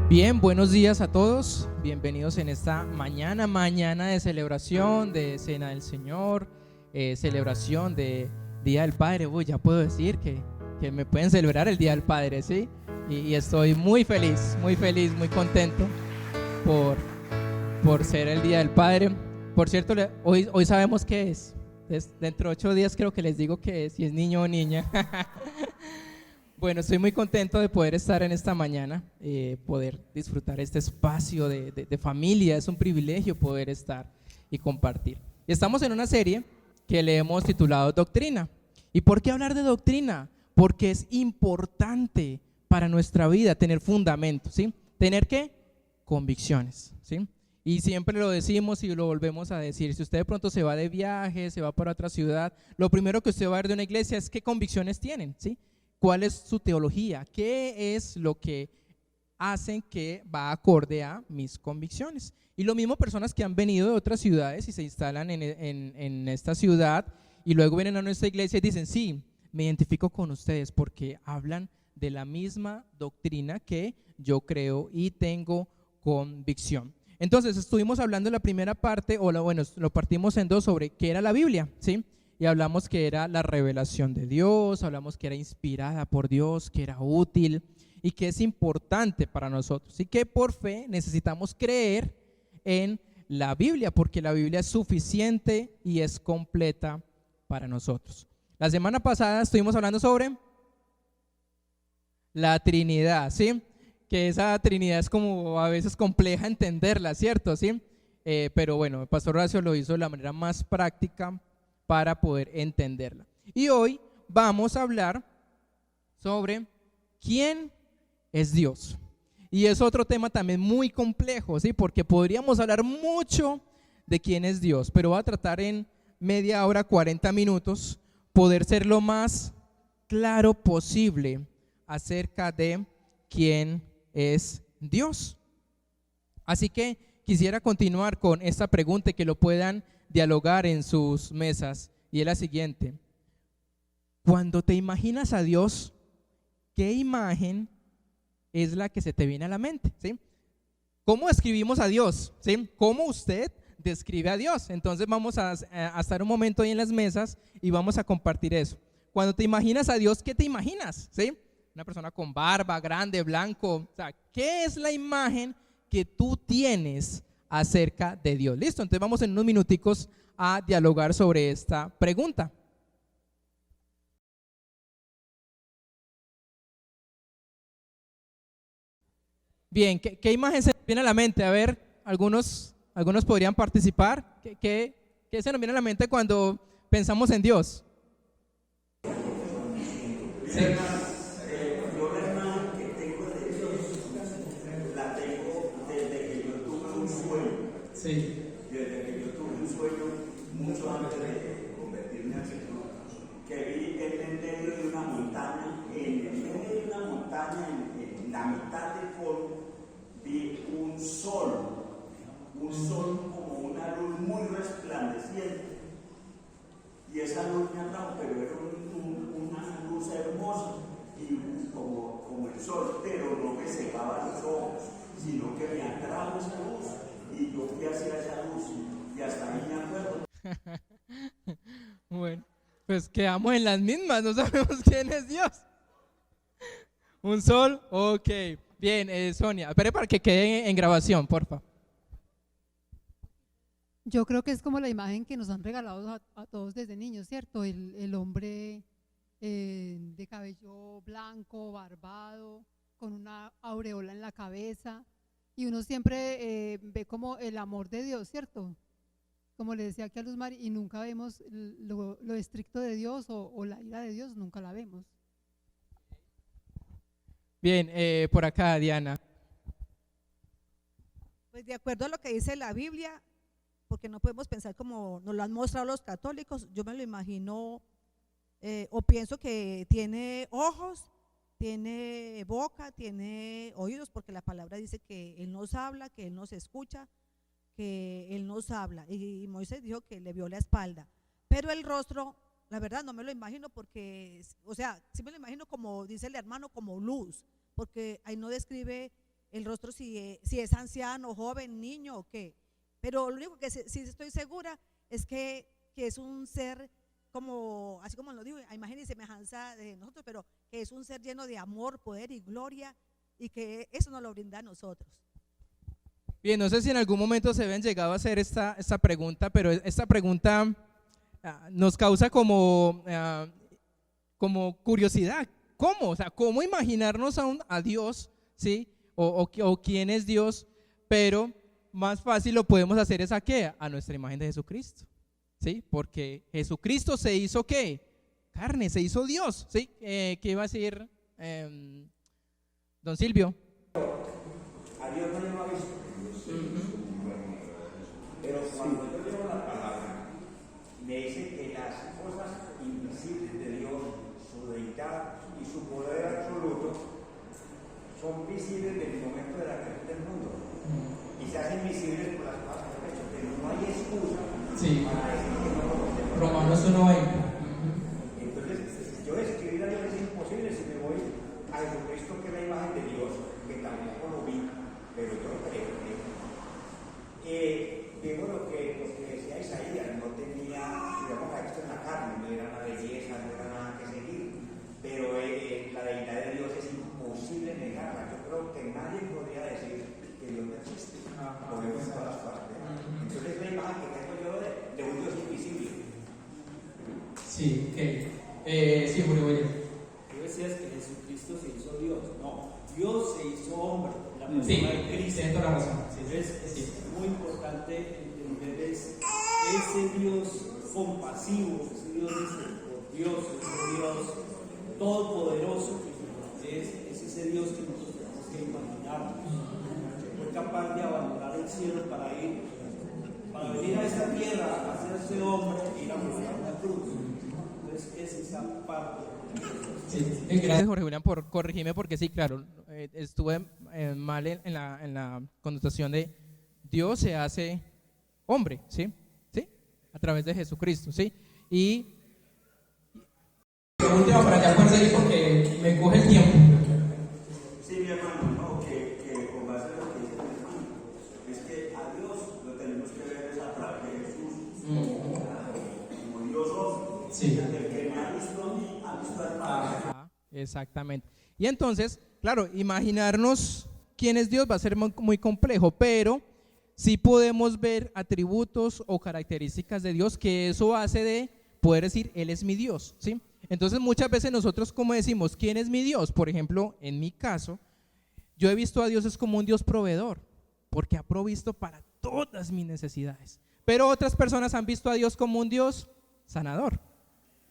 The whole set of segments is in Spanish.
Bien, buenos días a todos, bienvenidos en esta mañana de celebración, de Cena del Señor, celebración de Día del Padre. Uy, ya puedo decir que me pueden celebrar el Día del Padre, ¿sí? Y estoy muy feliz, muy contento por ser el Día del Padre. Por cierto, hoy sabemos qué es. Dentro de 8 días creo que les digo qué es, si es niño o niña. Bueno, estoy muy contento de poder estar en esta mañana, poder disfrutar este espacio de familia. Es un privilegio poder estar y compartir. Y estamos en una serie que le hemos titulado Doctrina. ¿Y por qué hablar de doctrina? Porque es importante para nuestra vida tener fundamentos, ¿sí? ¿Tener qué? Convicciones, ¿sí? Y siempre lo decimos y lo volvemos a decir. Si usted de pronto se va de viaje, se va para otra ciudad, lo primero que usted va a ver de una iglesia es qué convicciones tienen, ¿sí? ¿Cuál es su teología? ¿Qué es lo que hacen que va acorde a mis convicciones? Y lo mismo personas que han venido de otras ciudades y se instalan en esta ciudad y luego vienen a nuestra iglesia y dicen, sí, me identifico con ustedes porque hablan de la misma doctrina que yo creo y tengo convicción. Entonces estuvimos hablando en la primera parte, lo partimos en dos sobre qué era la Biblia, ¿sí? Y hablamos que era la revelación de Dios, hablamos que era inspirada por Dios, que era útil y que es importante para nosotros. Y que por fe necesitamos creer en la Biblia, porque la Biblia es suficiente y es completa para nosotros. La semana pasada estuvimos hablando sobre la Trinidad, ¿sí? Que esa Trinidad es como a veces compleja entenderla, ¿cierto? ¿Sí? Pero bueno, el pastor Horacio lo hizo de la manera más práctica para poder entenderla. Y hoy vamos a hablar sobre quién es Dios. Y es otro tema también muy complejo, ¿sí? Porque podríamos hablar mucho de quién es Dios, pero voy a tratar en media hora, 40 minutos, poder ser lo más claro posible acerca de quién es Dios. Así que quisiera continuar con esta pregunta y que lo puedan dialogar en sus mesas, y es la siguiente: cuando te imaginas a Dios, ¿qué imagen es la que se te viene a la mente? ¿Sí? ¿Cómo describimos a Dios? ¿Sí? ¿Cómo usted describe a Dios? Entonces vamos a estar un momento ahí en las mesas y vamos a compartir eso. Cuando te imaginas a Dios, ¿qué te imaginas? ¿Sí? Una persona con barba, grande, blanco. O sea, ¿qué es la imagen que tú tienes acerca de Dios? Listo, entonces vamos en unos minuticos a dialogar sobre esta pregunta. Bien, ¿qué imagen se nos viene a la mente? A ver, algunos podrían participar. ¿Qué se nos viene a la mente cuando pensamos en Dios? Sí. Yo la imagen que tengo de Dios la tengo desde que yo tuve un sueño. Sí. Desde que yo tuve un sueño, mucho antes de convertirme al Señor, que vi en medio de una montaña, en la mitad del polo, vi un sol como una luz muy resplandeciente. Y esa luz me atrajo, pero era una luz hermosa y como el sol, pero no me cegaba los ojos, sino que me atrajo esa luz y yo fui hacia esa luz y hasta ahí me acuerdo. Bueno, pues quedamos en las mismas, no sabemos quién es Dios. ¿Un sol? Ok. Bien, Sonia, espere para que quede en grabación, porfa. Yo creo que es como la imagen que nos han regalado a todos desde niños, ¿cierto? El hombre de cabello blanco, barbado, con una aureola en la cabeza, y uno siempre ve como el amor de Dios, ¿cierto? Como le decía aquí a Luz Mari, y nunca vemos lo estricto de Dios o la ira de Dios, nunca la vemos. Bien, por acá, Diana. Pues de acuerdo a lo que dice la Biblia, porque no podemos pensar como nos lo han mostrado los católicos, yo me lo imagino o pienso que tiene ojos, tiene boca, tiene oídos, porque la palabra dice que Él nos habla, que Él nos escucha, que Él nos habla. Y Moisés dijo que le vio la espalda, pero el rostro, la verdad no me lo imagino porque, o sea, sí me lo imagino como dice el hermano, como luz, porque ahí no describe el rostro si es anciano, joven, niño o qué. Pero lo único que sí estoy segura es que es un ser como, así como lo digo, a imagen y semejanza de nosotros, pero que es un ser lleno de amor, poder y gloria, y que eso nos lo brinda a nosotros. Bien, no sé si en algún momento se habían llegado a hacer esta pregunta, pero esta pregunta nos causa como curiosidad. ¿Cómo? O sea, ¿cómo imaginarnos a Dios, ¿sí? O quién es Dios? Pero más fácil lo podemos hacer es ¿a qué? A nuestra imagen de Jesucristo, ¿sí? Porque Jesucristo se hizo ¿qué? Carne, se hizo Dios, ¿sí? ¿Qué iba a decir don Silvio? A Dios no lo ha visto. Pero cuando yo leo la palabra, me dice que las cosas invisibles de Dios, su deidad y su poder absoluto, son visibles desde el momento de la creación del mundo. Y se hacen visibles por las cosas que han hecho, pero no hay excusa para decir que no lo conocemos. Romanos 1:20. Entonces, yo escribir a Dios es imposible si me voy a Jesucristo, que es la imagen de Dios, que tampoco lo vi, pero yo creo que digo lo que decía Isaías, no tenía, digamos, a esto en la carne, no era una belleza, no era nada que seguir, pero la deidad de Dios es imposible negarla. Yo creo que nadie podría decir que Dios no existe, lo vemos en todas partes. Entonces es la imagen que tengo yo de un Dios invisible. Sí, ok. Sí, Julio. Tú decías que Jesucristo se hizo Dios. No, Dios se hizo hombre, la persona Sí, de Cristo. tienes toda la razón. Entonces es muy importante entender ese Dios compasivo, ese Dios misericordioso, ese Dios todopoderoso, es ese Dios que nosotros tenemos que imaginarnos. Fue capaz de abandonar el cielo para venir a esta tierra, a hacerse hombre e ir a morir a una cruz. Entonces es esa parte. Sí. Gracias, Jorge Julián, por corregirme, porque sí, claro, estuve mal en la connotación de Dios se hace hombre, ¿sí? ¿Sí? A través de Jesucristo, ¿sí? Y última para ya poder seguir porque me coge el tiempo. Sí, mi hermano, no, que con base en lo que dice mi hermano, es que a Dios lo tenemos que ver es a través de Jesús, como Dios hombre. Sí. El que me ha visto a mí, ha visto al Padre. Ajá, exactamente. Y entonces, claro, imaginarnos quién es Dios va a ser muy complejo, pero sí podemos ver atributos o características de Dios que eso hace de poder decir, Él es mi Dios, ¿sí? Entonces muchas veces nosotros como decimos, ¿quién es mi Dios? Por ejemplo, en mi caso, yo he visto a Dios es como un Dios proveedor, porque ha provisto para todas mis necesidades. Pero otras personas han visto a Dios como un Dios sanador,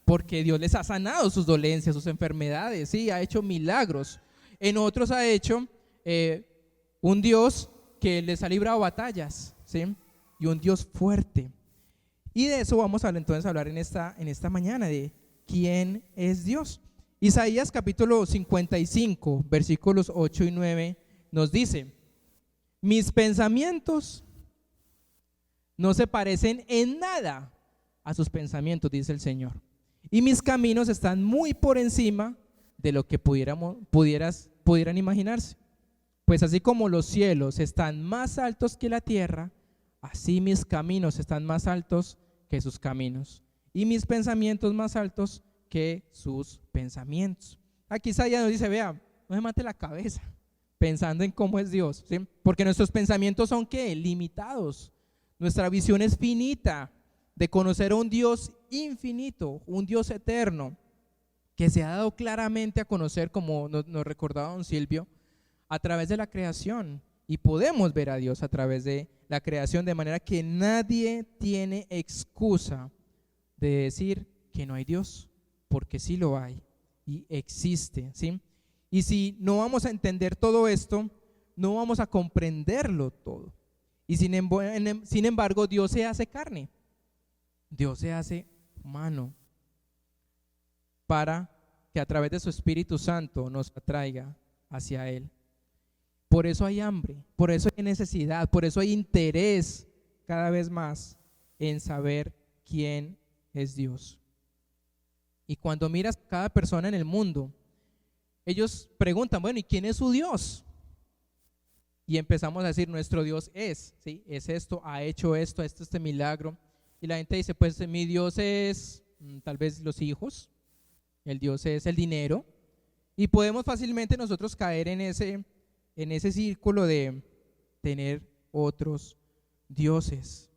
porque Dios les ha sanado sus dolencias, sus enfermedades, ¿sí? Ha hecho milagros. En otros ha hecho un Dios que les ha librado batallas, ¿sí? Y un Dios fuerte. Y de eso vamos a entonces hablar en esta mañana, de quién es Dios. Isaías capítulo 55, versículos 8 y 9 nos dice: mis pensamientos no se parecen en nada a sus pensamientos, dice el Señor, y mis caminos están muy por encima de lo que pudieran imaginarse. Pues así como los cielos están más altos que la tierra, así mis caminos están más altos que sus caminos, y mis pensamientos más altos que sus pensamientos. Aquí Isaías nos dice, vea, no se mate la cabeza pensando en cómo es Dios, ¿sí? Porque nuestros pensamientos son ¿qué? Limitados. Nuestra visión es finita de conocer a un Dios infinito, un Dios eterno, que se ha dado claramente a conocer, como nos recordaba don Silvio, a través de la creación. Y podemos ver a Dios a través de la creación, de manera que nadie tiene excusa de decir que no hay Dios, porque sí lo hay y existe, ¿sí? Y si no vamos a entender todo esto, no vamos a comprenderlo todo. Y sin embargo, Dios se hace carne, Dios se hace humano, para que a través de su Espíritu Santo nos atraiga hacia Él. Por eso hay hambre, por eso hay necesidad, por eso hay interés cada vez más en saber quién es Dios. Y cuando miras a cada persona en el mundo, ellos preguntan, bueno, ¿y quién es su Dios? y empezamos a decir, nuestro Dios es, ¿sí? Es esto, ha hecho esto, este milagro. Y la gente dice, pues mi Dios es tal vez los hijos, el Dios es el dinero. Y podemos fácilmente nosotros caer en ese círculo de tener otros dioses.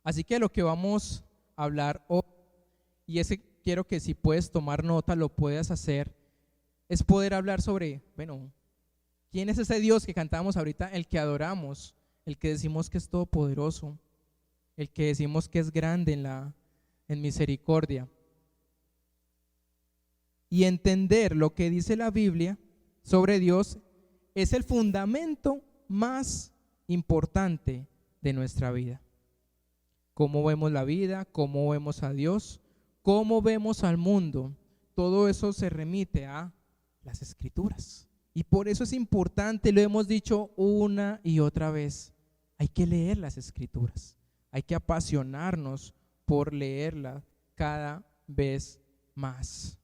Así que lo que vamos a hablar hoy, y ese quiero que si puedes tomar nota, lo puedas hacer, es poder hablar sobre, bueno, ¿quién es ese Dios que cantamos ahorita? El que adoramos, el que decimos que es todopoderoso, el que decimos que es grande en misericordia. Y entender lo que dice la Biblia sobre Dios es el fundamento más importante de nuestra vida. Cómo vemos la vida, cómo vemos a Dios, cómo vemos al mundo, todo eso se remite a las Escrituras. Y por eso es importante, lo hemos dicho una y otra vez, hay que leer las Escrituras, hay que apasionarnos por leerlas cada vez más.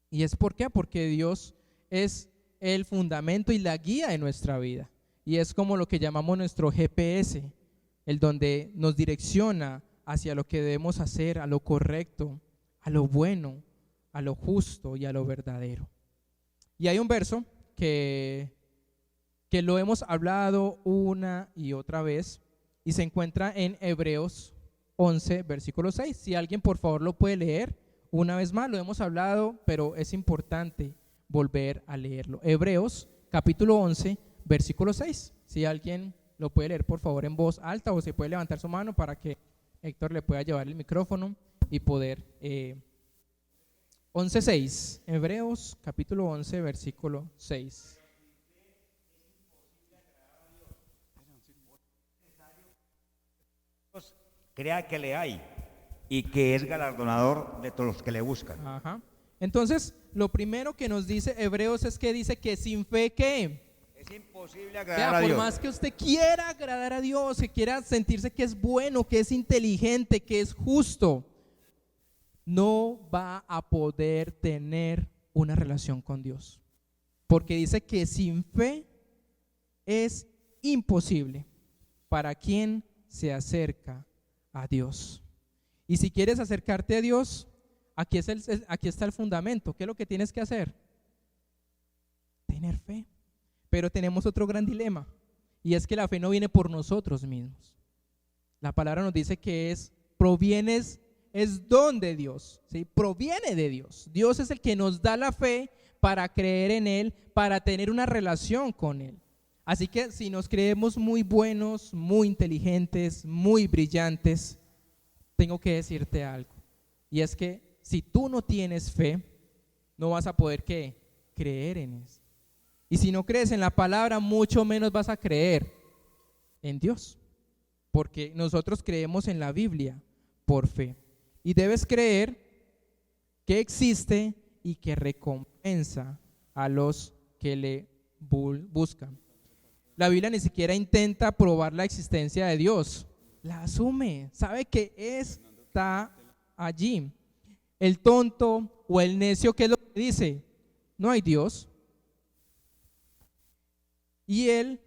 ¿Y es por qué? Porque Dios es el fundamento y la guía de nuestra vida. Y es como lo que llamamos nuestro GPS, el donde nos direcciona hacia lo que debemos hacer, a lo correcto, a lo bueno, a lo justo y a lo verdadero. Y hay un verso que lo hemos hablado una y otra vez y se encuentra en Hebreos 11, versículo 6. Si alguien por favor lo puede leer. Una vez más, lo hemos hablado, pero es importante volver a leerlo. Hebreos capítulo 11, versículo 6. Si alguien lo puede leer por favor en voz alta o se puede levantar su mano para que Héctor le pueda llevar el micrófono y poder 11:6, Hebreos capítulo 11, versículo 6. Crea que le hay y que es galardonador de todos los que le buscan. Ajá. Entonces, lo primero que nos dice Hebreos es que dice que sin fe, ¿qué? Es imposible agradar a Por Dios. más que usted quiera agradar a Dios, que quiera sentirse que es bueno, que es inteligente, que es justo, no va a poder tener una relación con Dios. Porque dice que sin fe es imposible para quien se acerca a Dios. Y si quieres acercarte a Dios, aquí está el fundamento. ¿Qué es lo que tienes que hacer? Tener fe. Pero tenemos otro gran dilema, y es que la fe no viene por nosotros mismos. La palabra nos dice que es don de Dios, ¿sí? Proviene de Dios. Dios es el que nos da la fe para creer en Él, para tener una relación con Él. Así que si nos creemos muy buenos, muy inteligentes, muy brillantes, tengo que decirte algo, y es que si tú no tienes fe, no vas a poder ¿qué? Creer en eso. Y si no crees en la palabra, mucho menos vas a creer en Dios, porque nosotros creemos en la Biblia por fe. Y debes creer que existe y que recompensa a los que le buscan. La Biblia ni siquiera intenta probar la existencia de Dios, la asume, sabe que está allí. El tonto o el necio, ¿qué es lo que dice? No hay Dios. Y el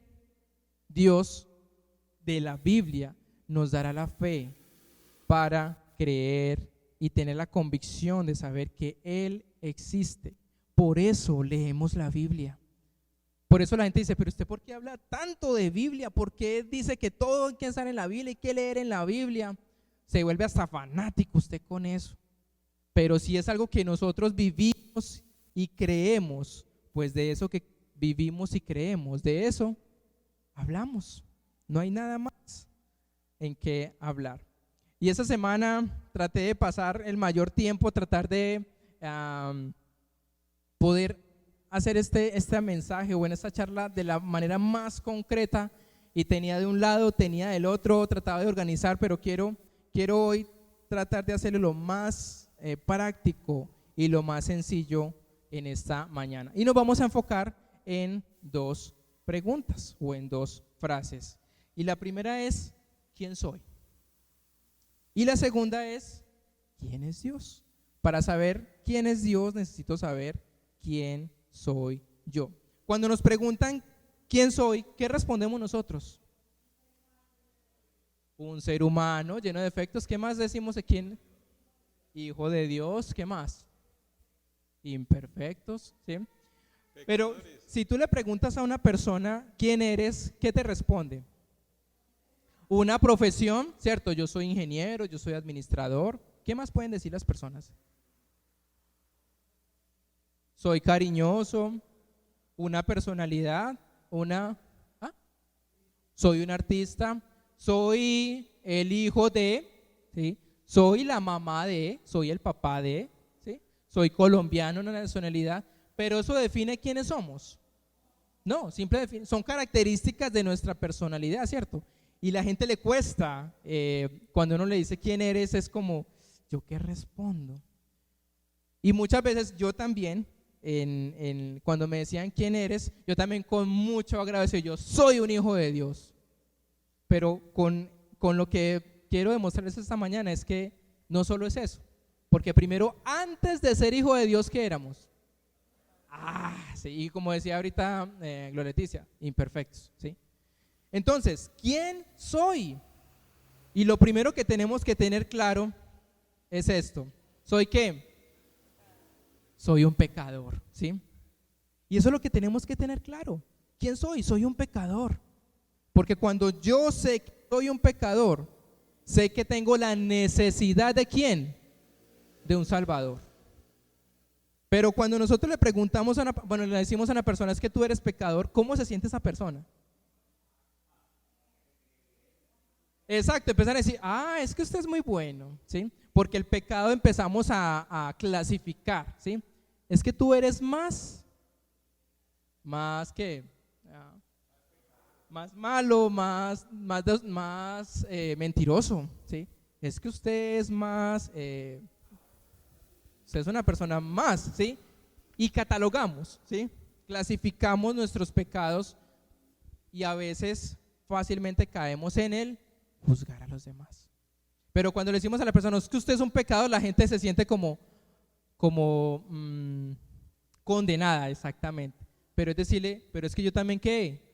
Dios de la Biblia nos dará la fe para creer y tener la convicción de saber que Él existe. Por eso leemos la Biblia. Por eso la gente dice, pero ¿usted por qué habla tanto de Biblia? ¿Por qué dice que todo hay que estar en la Biblia, hay que leer en la Biblia? Se vuelve hasta fanático usted con eso. Pero si es algo que nosotros vivimos y creemos, pues de eso que vivimos y creemos, de eso hablamos. No hay nada más en qué hablar. Y esta semana traté de pasar el mayor tiempo, tratar de poder hacer este mensaje o en esta charla de la manera más concreta, y tenía de un lado, tenía del otro, trataba de organizar, pero quiero hoy tratar de hacerlo lo más práctico y lo más sencillo en esta mañana. Y nos vamos a enfocar en dos preguntas o en dos frases. Y la primera es, ¿quién soy? Y la segunda es, ¿quién es Dios? Para saber quién es Dios, necesito saber quién soy yo. Cuando nos preguntan ¿quién soy? ¿Qué respondemos nosotros? Un ser humano lleno de defectos. ¿Qué más decimos de quién? Hijo de Dios. ¿Qué más? Imperfectos, ¿sí? Pero si tú le preguntas a una persona quién eres, ¿qué te responde? Una profesión, ¿cierto? Yo soy ingeniero, yo soy administrador. ¿Qué más pueden decir las personas? Soy cariñoso, una personalidad, soy un artista, soy el hijo de, ¿sí? Soy la mamá de, soy el papá de, ¿sí? Soy colombiano, una nacionalidad, pero eso define quiénes somos. No, son características de nuestra personalidad, ¿cierto? Y la gente le cuesta, cuando uno le dice quién eres, es como, ¿yo qué respondo? Y muchas veces yo también, cuando me decían quién eres, yo también con mucho agradecido, yo soy un hijo de Dios. Pero con lo que quiero demostrarles esta mañana es que no solo es eso, porque primero, antes de ser hijo de Dios, ¿qué éramos? Sí, y como decía ahorita Gloria Leticia, imperfectos, ¿sí? Entonces, ¿quién soy? Y lo primero que tenemos que tener claro es esto. ¿Soy qué? Soy un pecador, ¿sí? Y eso es lo que tenemos que tener claro. ¿Quién soy? Soy un pecador. Porque cuando yo sé que soy un pecador, sé que tengo la necesidad ¿de quién? De un Salvador. Pero cuando nosotros le preguntamos le decimos a una persona, es que tú eres pecador, ¿cómo se siente esa persona? Exacto, empiezan a decir, es que usted es muy bueno, ¿sí? Porque el pecado empezamos a clasificar, ¿sí? Es que tú eres más que, más malo, más mentiroso, ¿sí? Es que usted es más, usted es una persona más, ¿sí? Y catalogamos, ¿sí? Clasificamos nuestros pecados y a veces fácilmente caemos en el juzgar a los demás. Pero cuando le decimos a la persona, es que usted es un pecador, la gente se siente como condenada, exactamente. Pero es decirle, pero es que yo también, ¿qué?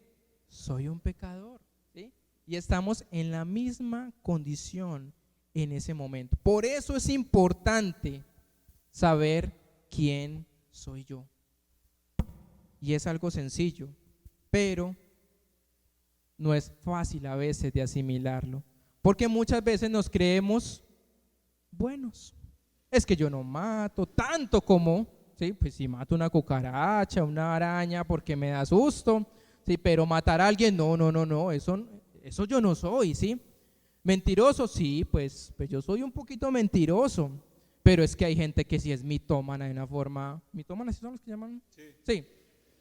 Soy un pecador, ¿sí? Y estamos en la misma condición en ese momento. Por eso es importante saber quién soy yo. Y es algo sencillo, pero no es fácil a veces de asimilarlo, porque muchas veces nos creemos buenos. Es que yo no mato tanto como, ¿sí? Pues si mato una cucaracha, una araña porque me da susto, ¿sí? Pero matar a alguien, no, eso yo no soy, ¿sí? Mentiroso, sí, pues yo soy un poquito mentiroso, pero es que hay gente que sí es mitómana de una forma, mitómanas son los que llaman, sí,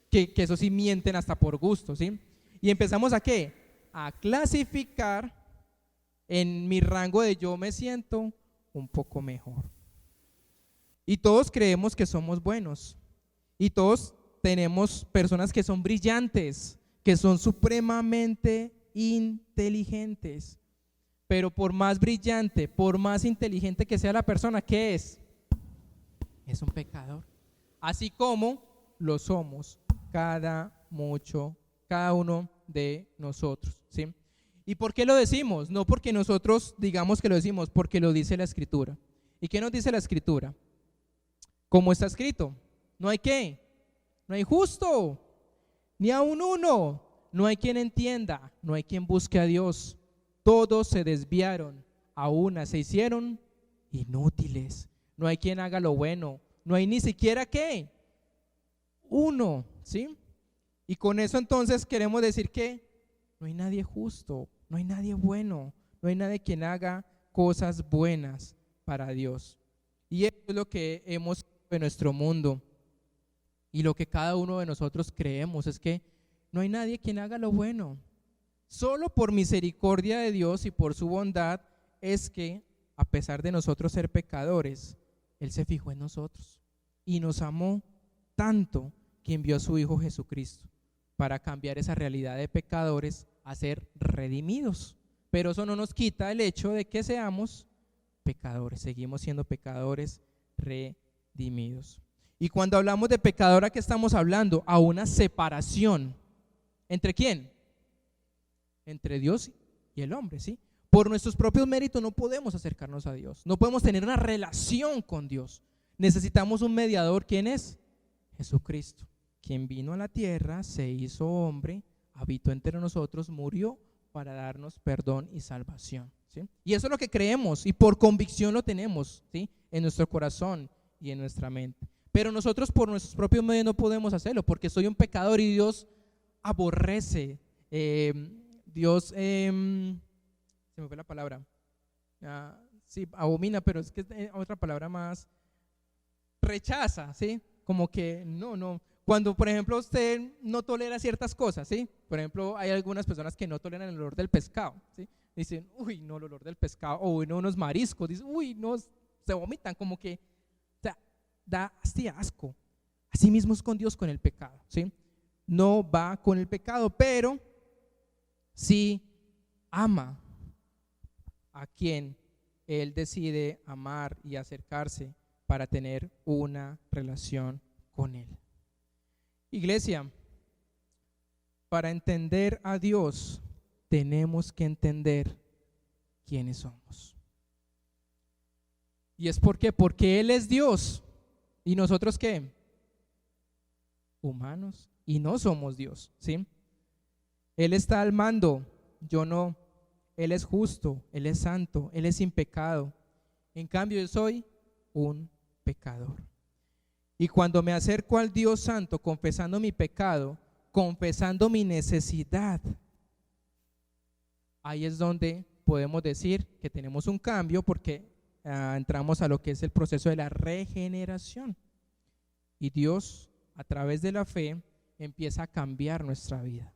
que eso sí mienten hasta por gusto, ¿sí? Y empezamos ¿a qué? A clasificar en mi rango de yo me siento un poco mejor. Y todos creemos que somos buenos. Y todos tenemos personas que son brillantes, que son supremamente inteligentes. Pero por más brillante, por más inteligente que sea la persona, ¿qué es? Es un pecador. Así como lo somos cada uno de nosotros, ¿sí? ¿Y por qué lo decimos? No porque nosotros digamos que lo decimos, porque lo dice la Escritura. ¿Y qué nos dice la Escritura? Como está escrito, no hay qué, no hay justo, ni aun uno, no hay quien entienda, no hay quien busque a Dios. Todos se desviaron, a una se hicieron inútiles. No hay quien haga lo bueno, no hay ni siquiera qué, uno, ¿sí? Y con eso entonces queremos decir que no hay nadie justo, no hay nadie bueno, no hay nadie quien haga cosas buenas para Dios. Y eso es lo que hemos visto en nuestro mundo y lo que cada uno de nosotros creemos, es que no hay nadie quien haga lo bueno. Solo por misericordia de Dios y por su bondad es que, a pesar de nosotros ser pecadores, Él se fijó en nosotros y nos amó tanto que envió a su Hijo Jesucristo para cambiar esa realidad de pecadores a ser redimidos. Pero eso no nos quita el hecho de que seamos pecadores, seguimos siendo pecadores redimidos. Y cuando hablamos de pecador, ¿a qué estamos hablando? A una separación ¿Entre quién? Entre Dios y el hombre, ¿sí? Por nuestros propios méritos no podemos acercarnos a Dios, no podemos tener una relación con Dios. Necesitamos un mediador. ¿Quién es? Jesucristo, quien vino a la tierra, se hizo hombre, habitó entre nosotros, murió para darnos perdón y salvación, ¿sí? Y eso es lo que creemos y por convicción lo tenemos, ¿sí? En nuestro corazón y en nuestra mente. Pero nosotros por nuestros propios medios no podemos hacerlo, porque soy un pecador y Dios aborrece, Dios, se me fue la palabra, sí, abomina, pero es que es otra palabra más, rechaza, ¿sí? Como que no. Cuando, por ejemplo, usted no tolera ciertas cosas, ¿sí? Por ejemplo, hay algunas personas que no toleran el olor del pescado, ¿sí? Dicen, uy, no, el olor del pescado, o no, unos mariscos, dicen, uy, no, se vomitan, como que, o sea, da asco. Así mismo es con Dios, con el pecado, ¿sí? No va con el pecado, pero sí ama a quien Él decide amar y acercarse para tener una relación con Él. Iglesia, para entender a Dios tenemos que entender quiénes somos. ¿Y es por qué? Porque Él es Dios y nosotros ¿qué? Humanos, y no somos Dios, ¿sí? Él está al mando, yo no. Él es justo, Él es santo, Él es sin pecado. En cambio yo soy un pecador. Y cuando me acerco al Dios santo confesando mi pecado, confesando mi necesidad, ahí es donde podemos decir que tenemos un cambio, porque entramos a lo que es el proceso de la regeneración. Y Dios, a través de la fe, empieza a cambiar nuestra vida.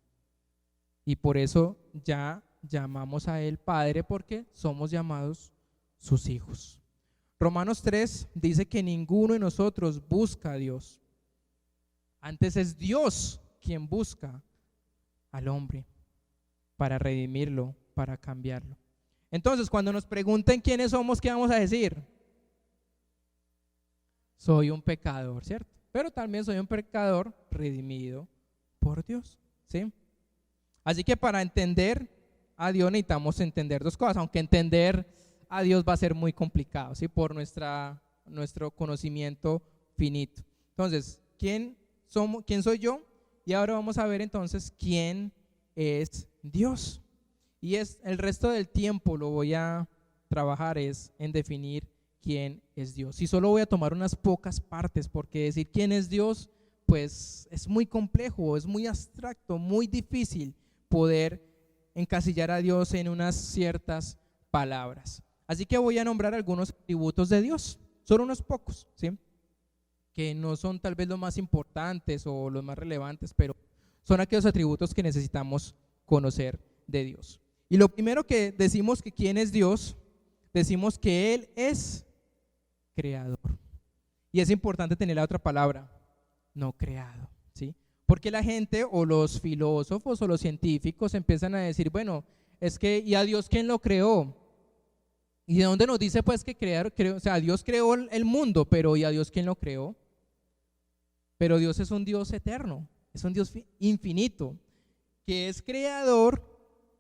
Y por eso ya llamamos a Él Padre, porque somos llamados sus hijos. Romanos 3 dice que ninguno de nosotros busca a Dios. Antes es Dios quien busca al hombre para redimirlo, para cambiarlo. Entonces, cuando nos pregunten quiénes somos, ¿qué vamos a decir? Soy un pecador, ¿cierto? Pero también soy un pecador redimido por Dios, ¿sí? Así que para entender a Dios necesitamos entender dos cosas, aunque entender a Dios va a ser muy complicado, ¿sí? Por nuestro conocimiento finito. Entonces, ¿quién soy yo? Y ahora vamos a ver entonces quién es Dios. Y el resto del tiempo lo voy a trabajar es en definir quién es Dios. Y solo voy a tomar unas pocas partes, porque decir quién es Dios, pues es muy complejo, es muy abstracto, muy difícil poder encasillar a Dios en unas ciertas palabras. Así que voy a nombrar algunos atributos de Dios, solo unos pocos, ¿sí? Que no son tal vez los más importantes o los más relevantes, pero son aquellos atributos que necesitamos conocer de Dios. Y lo primero que decimos que quién es Dios, decimos que Él es creador. Y es importante tener la otra palabra, no creado, ¿sí? Porque la gente o los filósofos o los científicos empiezan a decir, bueno, es que ¿y a Dios quién lo creó? ¿Y de dónde nos dice pues que o sea, Dios creó el mundo, pero ¿y a Dios quién lo creó? Pero Dios es un Dios eterno, es un Dios infinito, que es creador,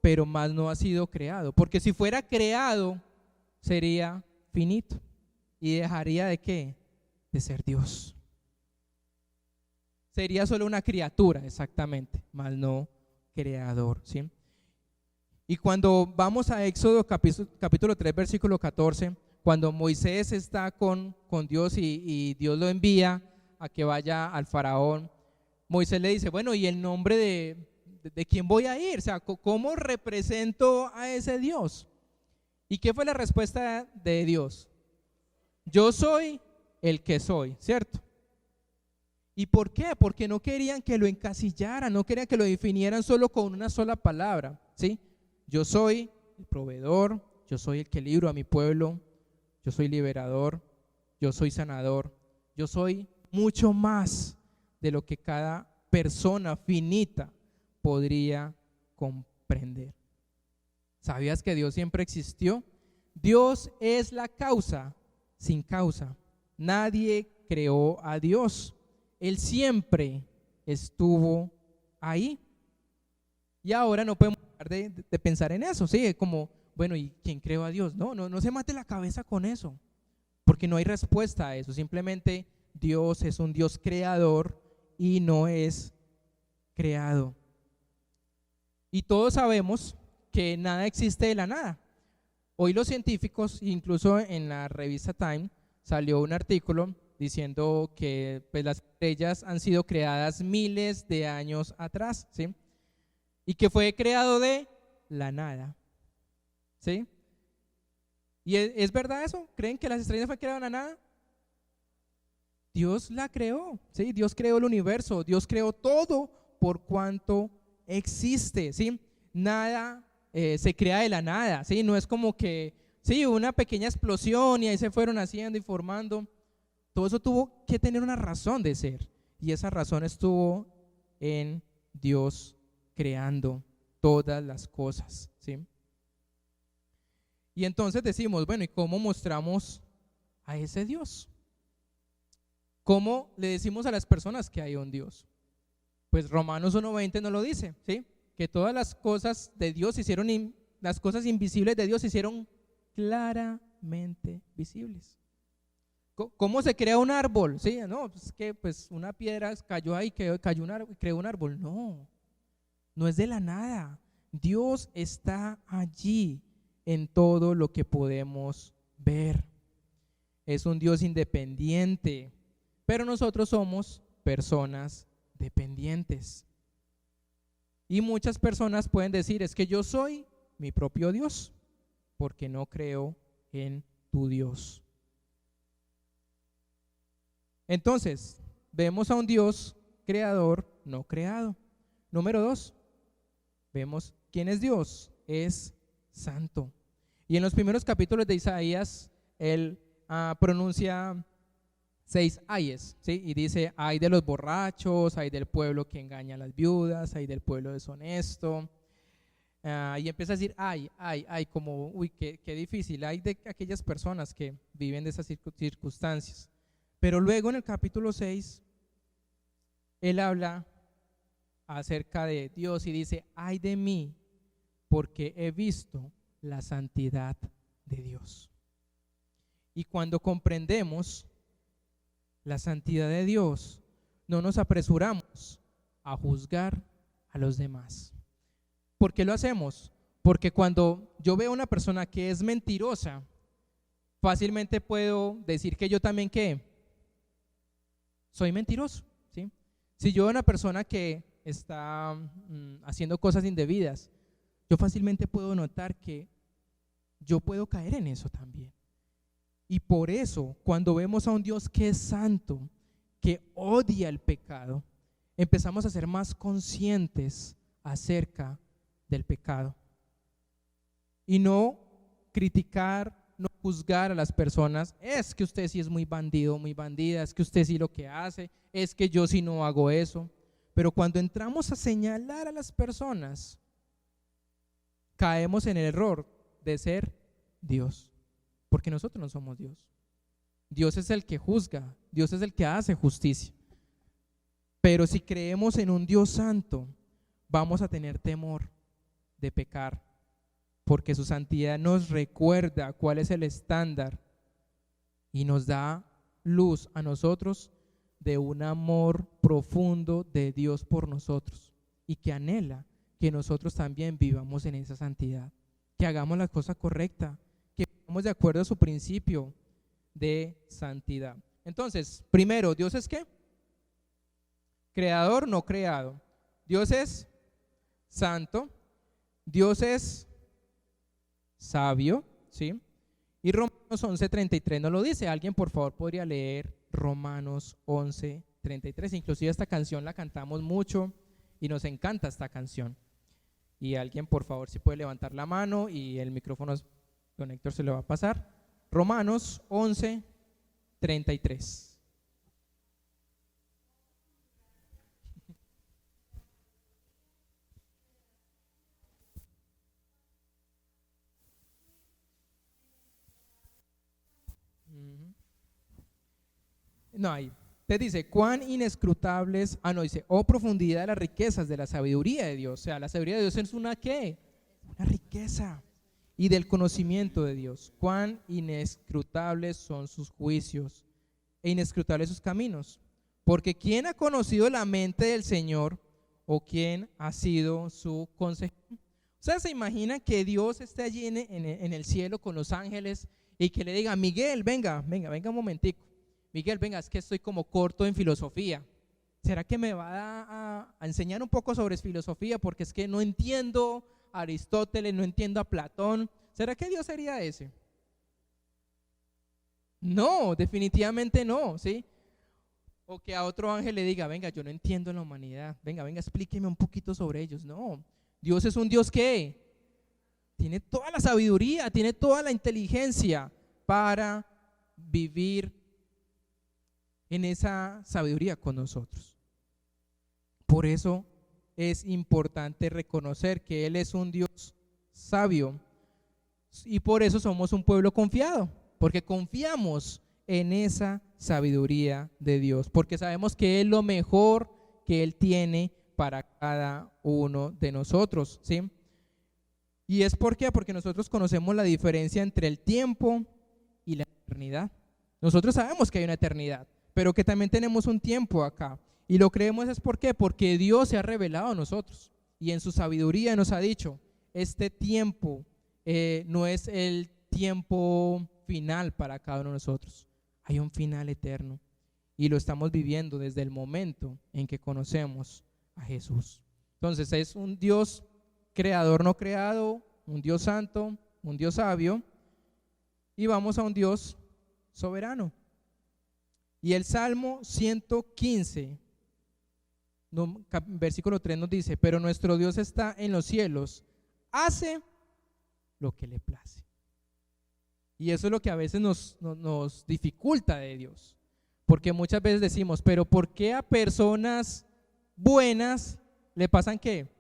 pero más no ha sido creado. Porque si fuera creado, sería finito y dejaría de ¿qué? De ser Dios. Sería solo una criatura, exactamente, más no creador, ¿sí? Y cuando vamos a Éxodo capítulo 3, versículo 14, cuando Moisés está con Dios y Dios lo envía a que vaya al faraón, Moisés le dice, bueno, ¿y el nombre de quién voy a ir? O sea, ¿cómo represento a ese Dios? ¿Y qué fue la respuesta de Dios? Yo soy el que soy, ¿cierto? ¿Y por qué? Porque no querían que lo encasillaran, no querían que lo definieran solo con una sola palabra, ¿sí? Yo soy el proveedor, yo soy el que libro a mi pueblo, yo soy liberador, yo soy sanador, yo soy mucho más de lo que cada persona finita podría comprender. ¿Sabías que Dios siempre existió? Dios es la causa sin causa. Nadie creó a Dios. Él siempre estuvo ahí. Y ahora no podemos dejar de pensar en eso, ¿sí? Como, bueno, ¿y quién creó a Dios? No se mate la cabeza con eso, porque no hay respuesta a eso. Simplemente Dios es un Dios creador y no es creado. Y todos sabemos que nada existe de la nada. Hoy los científicos, incluso en la revista Time, salió un artículo diciendo que pues, las estrellas han sido creadas miles de años atrás, ¿sí? Y que fue creado de la nada, ¿sí? ¿Y es verdad eso? ¿Creen que las estrellas fueron creadas de la nada? Dios la creó, ¿sí? Dios creó el universo, Dios creó todo por cuanto existe, ¿sí? Nada se crea de la nada, ¿sí? No es como que, sí, una pequeña explosión y ahí se fueron haciendo y formando. Todo eso tuvo que tener una razón de ser, y esa razón estuvo en Dios creando todas las cosas, ¿sí? Y entonces decimos, bueno, ¿y cómo mostramos a ese Dios? ¿Cómo le decimos a las personas que hay un Dios? Pues Romanos 1:20 nos lo dice, ¿sí? Que todas las cosas de Dios hicieron, las cosas invisibles de Dios se hicieron claramente visibles. ¿Cómo se crea un árbol? Sí, no, pues que pues una piedra cayó ahí, cayó un árbol, creó un árbol. No es de la nada. Dios está allí en todo lo que podemos ver. Es un Dios independiente, pero nosotros somos personas dependientes. Y muchas personas pueden decir, es que yo soy mi propio Dios, porque no creo en tu Dios. Entonces, vemos a un Dios creador, no creado. Número 2, vemos quién es Dios, es santo. Y en los primeros capítulos de Isaías, él pronuncia 6 ayes, ¿sí? Y dice, ay de los borrachos, ay del pueblo que engaña a las viudas, ay del pueblo deshonesto. Y empieza a decir, ay, como, uy, qué difícil, ay de aquellas personas que viven de esas circunstancias. Pero luego en el capítulo 6, él habla acerca de Dios y dice, ay de mí, porque he visto la santidad de Dios. Y cuando comprendemos la santidad de Dios, no nos apresuramos a juzgar a los demás. ¿Por qué lo hacemos? Porque cuando yo veo a una persona que es mentirosa, fácilmente puedo decir que yo también, ¿qué? Soy mentiroso, ¿sí? Si yo veo a una persona que está haciendo cosas indebidas, yo fácilmente puedo notar que yo puedo caer en eso también. Y por eso, cuando vemos a un Dios que es santo, que odia el pecado, empezamos a ser más conscientes acerca del pecado. Y no criticar, no juzgar a las personas, es que usted sí es muy bandido, muy bandida, es que usted sí lo que hace, es que yo sí no hago eso. Pero cuando entramos a señalar a las personas, caemos en el error de ser Dios, porque nosotros no somos Dios. Dios es el que juzga, Dios es el que hace justicia. Pero si creemos en un Dios santo, vamos a tener temor de pecar, porque su santidad nos recuerda cuál es el estándar y nos da luz a nosotros de un amor profundo de Dios por nosotros, y que anhela que nosotros también vivamos en esa santidad, que hagamos la cosa correcta, que vivamos de acuerdo a su principio de santidad. Entonces, primero, ¿Dios es qué? Creador, no creado. Dios es santo, Dios es sabio, ¿sí? Y Romanos 11:33 nos lo dice. ¿Alguien por favor podría leer Romanos 11:33? Inclusive esta canción la cantamos mucho y nos encanta esta canción. Y alguien por favor si puede levantar la mano y el micrófono don Héctor se lo va a pasar. Romanos 11:33. No hay. Te dice, cuán inescrutables, dice, oh profundidad de las riquezas de la sabiduría de Dios. O sea, la sabiduría de Dios es una ¿qué? Una riqueza. Y del conocimiento de Dios. Cuán inescrutables son sus juicios e inescrutables sus caminos. Porque ¿quién ha conocido la mente del Señor o quién ha sido su consejero? O sea, ¿se imaginan que Dios esté allí en el cielo con los ángeles y que le diga, Miguel, venga un momentico. Miguel, venga, es que estoy como corto en filosofía. ¿Será que me va a enseñar un poco sobre filosofía? Porque es que no entiendo a Aristóteles, no entiendo a Platón. ¿Será que Dios sería ese? No, definitivamente no, ¿sí? O que a otro ángel le diga, venga, yo no entiendo la humanidad. Venga, explíqueme un poquito sobre ellos. No, Dios es un Dios que tiene toda la sabiduría, tiene toda la inteligencia para vivir en esa sabiduría con nosotros. Por eso es importante reconocer que Él es un Dios sabio y por eso somos un pueblo confiado, porque confiamos en esa sabiduría de Dios, porque sabemos que es lo mejor que Él tiene para cada uno de nosotros, ¿sí? ¿Y es por qué? Porque nosotros conocemos la diferencia entre el tiempo y la eternidad. Nosotros sabemos que hay una eternidad, pero que también tenemos un tiempo acá. Y lo creemos es ¿por qué? Porque Dios se ha revelado a nosotros y en su sabiduría nos ha dicho, este tiempo no es el tiempo final para cada uno de nosotros, hay un final eterno y lo estamos viviendo desde el momento en que conocemos a Jesús. Entonces es un Dios creador no creado, un Dios santo, un Dios sabio, y vamos a un Dios soberano. Y el Salmo 115, versículo 3 nos dice, pero nuestro Dios está en los cielos, hace lo que le place. Y eso es lo que a veces nos dificulta de Dios, porque muchas veces decimos, pero ¿por qué a personas buenas le pasan qué?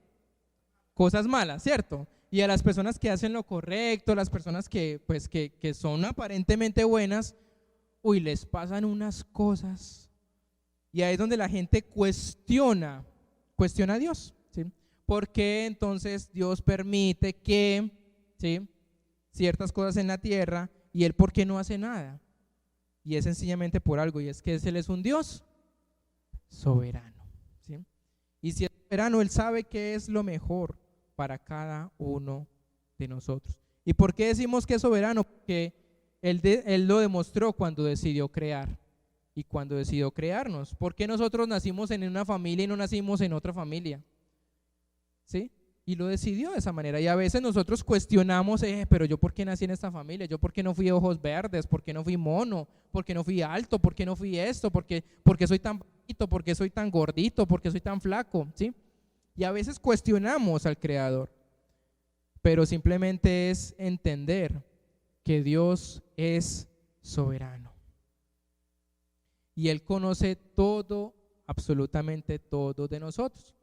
Cosas malas, ¿cierto? Y a las personas que hacen lo correcto, las personas que son aparentemente buenas, les pasan unas cosas. Y ahí es donde la gente cuestiona a Dios, ¿sí? ¿Por qué entonces Dios permite que, ¿sí?, ciertas cosas en la tierra y Él por qué no hace nada? Y es sencillamente por algo, y es que Él es un Dios soberano, ¿sí? Y si es soberano, Él sabe qué es lo mejor para cada uno de nosotros. ¿Y por qué decimos que es soberano? Porque Él lo demostró cuando decidió crear y cuando decidió crearnos. ¿Por qué nosotros nacimos en una familia y no nacimos en otra familia? ¿Sí? Y lo decidió de esa manera. Y a veces nosotros cuestionamos, pero yo ¿por qué nací en esta familia? ¿Yo por qué no fui de ojos verdes? ¿Por qué no fui mono? ¿Por qué no fui alto? ¿Por qué no fui esto? ¿Por qué soy tan bajito? ¿Por qué soy tan gordito? ¿Por qué soy tan flaco? ¿Sí? Y a veces cuestionamos al Creador, pero simplemente es entender que Dios es soberano. Y Él conoce todo, absolutamente todo de nosotros.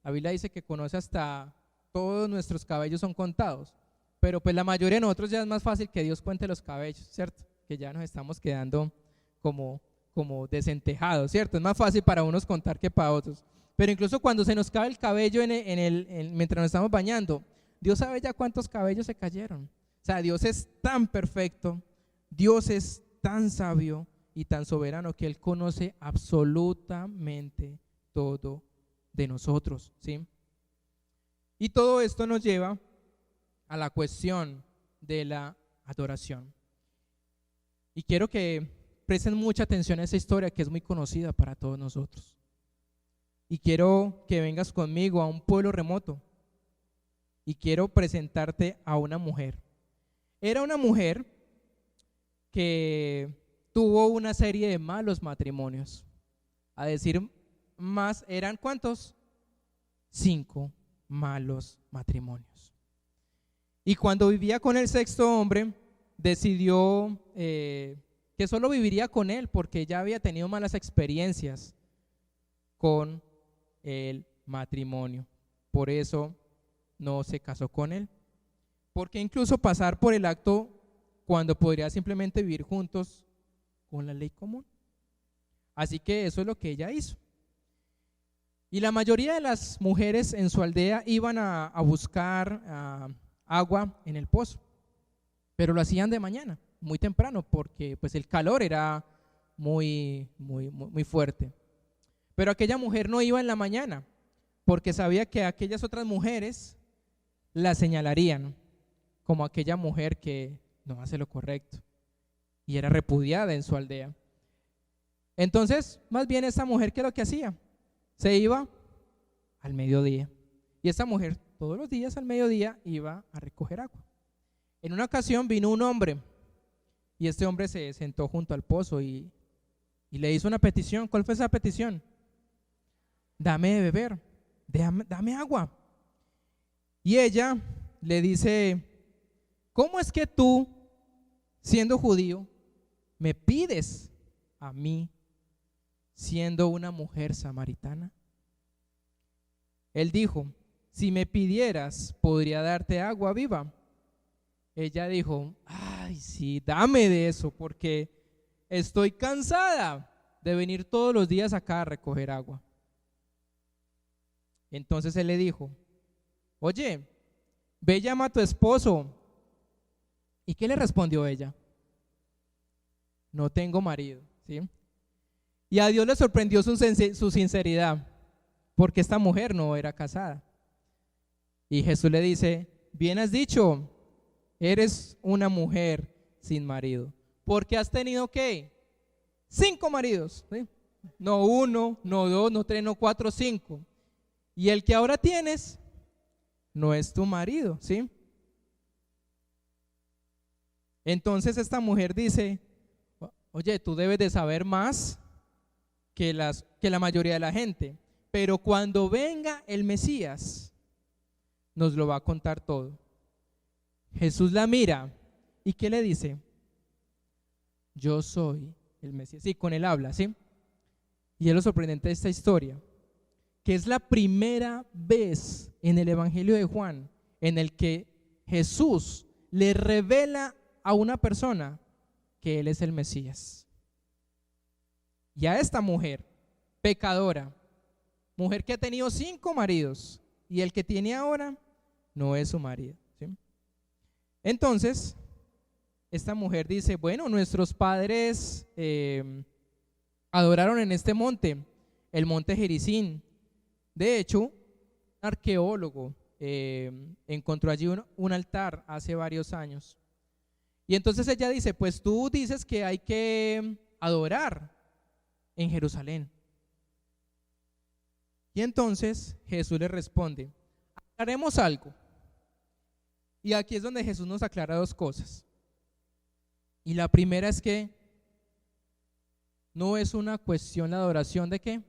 La Biblia dice que conoce hasta todos nuestros cabellos son contados, pero pues la mayoría de nosotros ya es más fácil que Dios cuente los cabellos, ¿cierto? Que ya nos estamos quedando como desentejados, ¿cierto? Es más fácil para unos contar que para otros. Pero incluso cuando se nos cae el cabello mientras nos estamos bañando, Dios sabe ya cuántos cabellos se cayeron. O sea, Dios es tan perfecto, Dios es tan sabio y tan soberano que Él conoce absolutamente todo de nosotros, ¿sí? Y todo esto nos lleva a la cuestión de la adoración. Y quiero que presten mucha atención a esa historia que es muy conocida para todos nosotros. Y quiero que vengas conmigo a un pueblo remoto y quiero presentarte a una mujer. Era una mujer que tuvo una serie de malos matrimonios. A decir más, ¿eran cuántos? 5 malos matrimonios. Y cuando vivía con el sexto hombre, decidió que solo viviría con él porque ya había tenido malas experiencias con el matrimonio. Por eso no se casó con él. Porque incluso pasar por el acto cuando podría simplemente vivir juntos con la ley común. Así que eso es lo que ella hizo. Y la mayoría de las mujeres en su aldea iban a buscar agua en el pozo, pero lo hacían de mañana, muy temprano, porque pues el calor era muy fuerte. Pero aquella mujer no iba en la mañana, porque sabía que aquellas otras mujeres la señalarían como aquella mujer que no hace lo correcto y era repudiada en su aldea. Entonces, más bien esta mujer, ¿qué es lo que hacía? Se iba al mediodía. Y esta mujer todos los días al mediodía iba a recoger agua. En una ocasión vino un hombre y este hombre se sentó junto al pozo y le hizo una petición. ¿Cuál fue esa petición? Dame de beber, dame agua. Y ella le dice, ¿cómo es que tú, siendo judío, me pides a mí, siendo una mujer samaritana? Él dijo, si me pidieras, podría darte agua viva. Ella dijo, ay, sí, dame de eso, porque estoy cansada de venir todos los días acá a recoger agua. Entonces él le dijo, oye, ve, llama a tu esposo. ¿Y qué le respondió ella? No tengo marido, ¿sí? Y a Dios le sorprendió su sinceridad, porque esta mujer no era casada. Y Jesús le dice, bien has dicho, eres una mujer sin marido, porque has tenido ¿qué? 5 maridos, ¿sí? No 1, no 2, no 3, no 4, 5. Y el que ahora tienes no es tu marido, ¿sí? Entonces esta mujer dice, oye, tú debes de saber más que la mayoría de la gente, pero cuando venga el Mesías nos lo va a contar todo. Jesús la mira y ¿qué le dice? Yo soy el Mesías. Sí, con él habla, ¿sí? Y es lo sorprendente de esta historia, que es la primera vez en el Evangelio de Juan en el que Jesús le revela a una persona que él es el Mesías. Y a esta mujer pecadora, mujer que ha tenido 5 maridos y el que tiene ahora no es su marido, ¿sí? Entonces esta mujer dice, bueno, nuestros padres adoraron en este monte, el monte Gerizim. De hecho, un arqueólogo encontró allí un altar hace varios años. Y entonces ella dice, pues tú dices que hay que adorar en Jerusalén. Y entonces Jesús le responde, haremos algo. Y aquí es donde Jesús nos aclara 2 cosas. Y la primera es que no es una cuestión la adoración de ¿qué?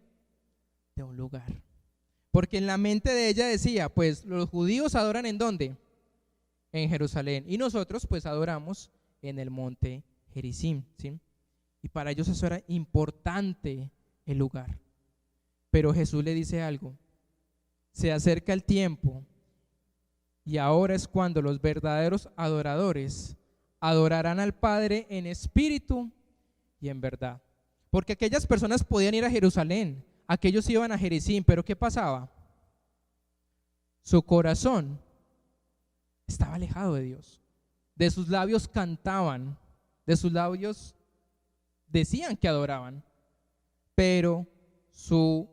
De un lugar. Porque en la mente de ella decía, pues los judíos adoran ¿en dónde? En Jerusalén. Y nosotros pues adoramos en el monte Gerizim, ¿sí? Y para ellos eso era importante el lugar. Pero Jesús le dice algo, se acerca el tiempo y ahora es cuando los verdaderos adoradores adorarán al Padre en espíritu y en verdad. Porque aquellas personas podían ir a Jerusalén, aquellos iban a Gerizim, pero ¿qué pasaba? Su corazón estaba alejado de Dios. De sus labios cantaban, de sus labios decían que adoraban, pero su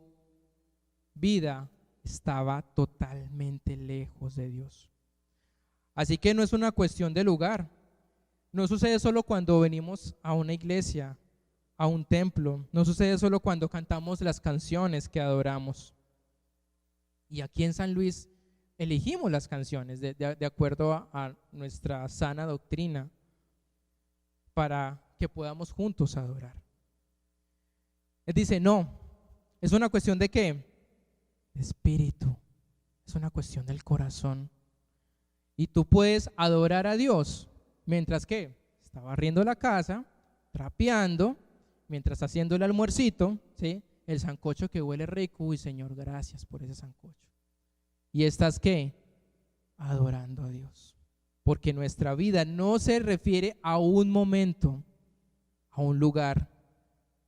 vida estaba totalmente lejos de Dios. Así que no es una cuestión de lugar. No sucede solo cuando venimos a una iglesia, a un templo. No sucede solo cuando cantamos las canciones que adoramos. Y aquí en San Luis elegimos las canciones de acuerdo a nuestra sana doctrina para que podamos juntos adorar. Él dice, no, es una cuestión de ¿qué? De espíritu, es una cuestión del corazón. Y tú puedes adorar a Dios mientras que está barriendo la casa, trapeando, mientras haciendo el almuercito, ¿sí? El sancocho que huele rico, uy Señor, gracias por ese sancocho. Y estás ¿qué? Adorando a Dios. Porque nuestra vida no se refiere a un momento, a un lugar,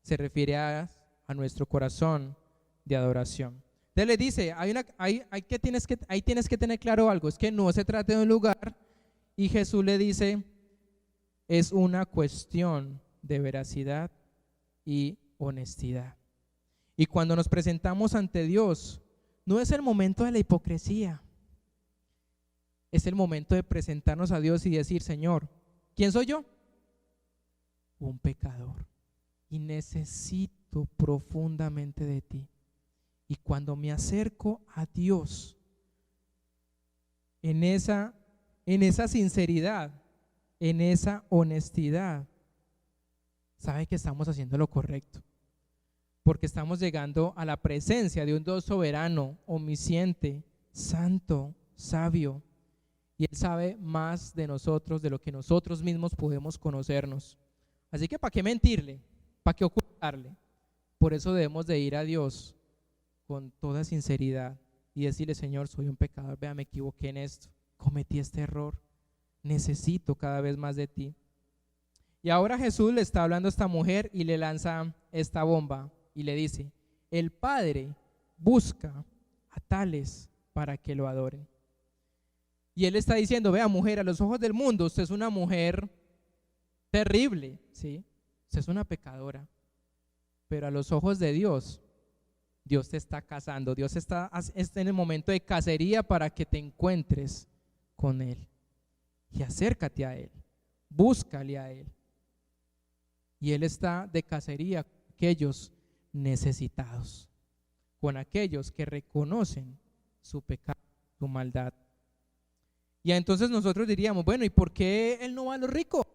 se refiere a a nuestro corazón de adoración. Entonces le dice, ahí tienes que tener claro algo, es que no se trata de un lugar, y Jesús le dice, es una cuestión de veracidad y honestidad. Y cuando nos presentamos ante Dios, no es el momento de la hipocresía, es el momento de presentarnos a Dios y decir, Señor, ¿quién soy yo? Un pecador, y necesito profundamente de ti. Y cuando me acerco a Dios en esa sinceridad, en esa honestidad, sabe que estamos haciendo lo correcto, porque estamos llegando a la presencia de un Dios soberano, omnisciente, santo, sabio, y Él sabe más de nosotros de lo que nosotros mismos podemos conocernos. Así que ¿para qué mentirle? ¿Para qué ocultarle? Por eso debemos de ir a Dios con toda sinceridad y decirle, Señor, soy un pecador, vea, me equivoqué en esto, cometí este error, necesito cada vez más de ti. Y ahora Jesús le está hablando a esta mujer y le lanza esta bomba y le dice, el Padre busca a tales para que lo adoren. Y Él está diciendo, vea, mujer, a los ojos del mundo usted es una mujer terrible, ¿sí? Usted es una pecadora, pero a los ojos de Dios, Dios te está casando, Dios está en el momento de cacería para que te encuentres con Él. Y acércate a Él, búscale a Él. Y Él está de cacería con aquellos necesitados, con aquellos que reconocen su pecado, su maldad. Y entonces nosotros diríamos, bueno, ¿y por qué Él no va a los ricos?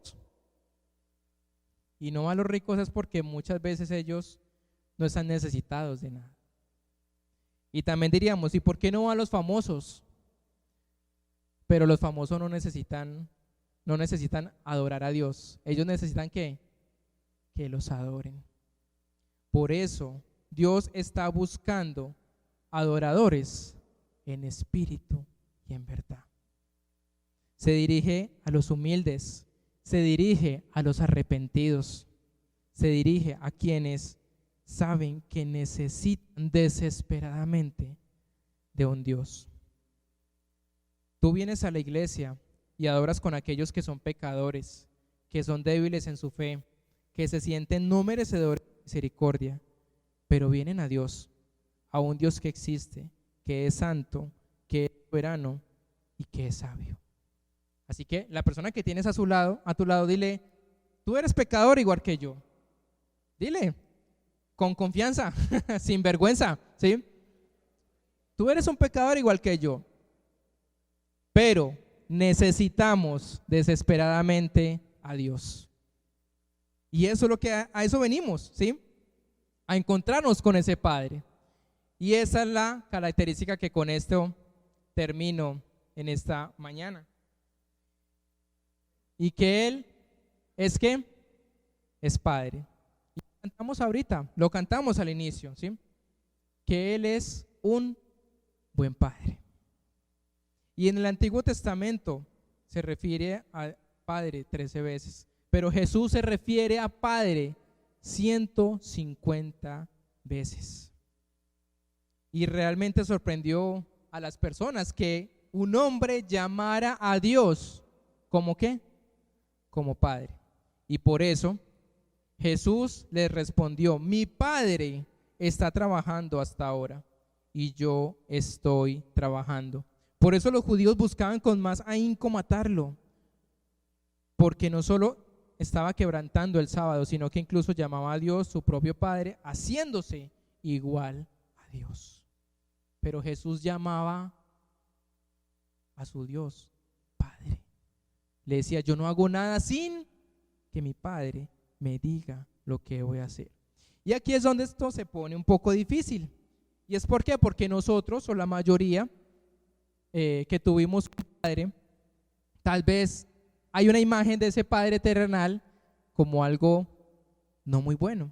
Y no va a los ricos es porque muchas veces ellos no están necesitados de nada. Y también diríamos, ¿y por qué no va a los famosos? Pero los famosos no necesitan adorar a Dios. Ellos necesitan que los adoren. Por eso Dios está buscando adoradores en espíritu y en verdad. Se dirige a los humildes, se dirige a los arrepentidos, se dirige a quienes saben que necesitan desesperadamente de un Dios. Tú vienes a la iglesia y adoras con aquellos que son pecadores, que son débiles en su fe, que se sienten no merecedores de misericordia, pero vienen a Dios, a un Dios que existe, que es santo, que es soberano y que es sabio. Así que la persona que tienes a tu lado, dile, tú eres pecador igual que yo. Dile, con confianza, sin vergüenza, ¿sí? Tú eres un pecador igual que yo, pero necesitamos desesperadamente a Dios. Y eso es lo que a eso venimos, ¿sí? A encontrarnos con ese Padre. Y esa es la característica que con esto termino en esta mañana. Y que Él es ¿qué? Es Padre. Y lo cantamos ahorita, lo cantamos al inicio, ¿sí? Que Él es un buen Padre. Y en el Antiguo Testamento se refiere a Padre 13 veces, pero Jesús se refiere a Padre 150 veces. Y realmente sorprendió a las personas que un hombre llamara a Dios ¿como qué? Como Padre. Y por eso Jesús les respondió, mi Padre está trabajando hasta ahora y yo estoy trabajando. Por eso los judíos buscaban con más ahínco matarlo, porque no solo estaba quebrantando el sábado, sino que incluso llamaba a Dios su propio Padre, haciéndose igual a Dios. Pero Jesús llamaba a su Dios Padre. Le decía, yo no hago nada sin que mi Padre me diga lo que voy a hacer. Y aquí es donde esto se pone un poco difícil. ¿Y es por qué? Porque nosotros, o la mayoría que tuvimos un padre, tal vez hay una imagen de ese Padre terrenal como algo no muy bueno.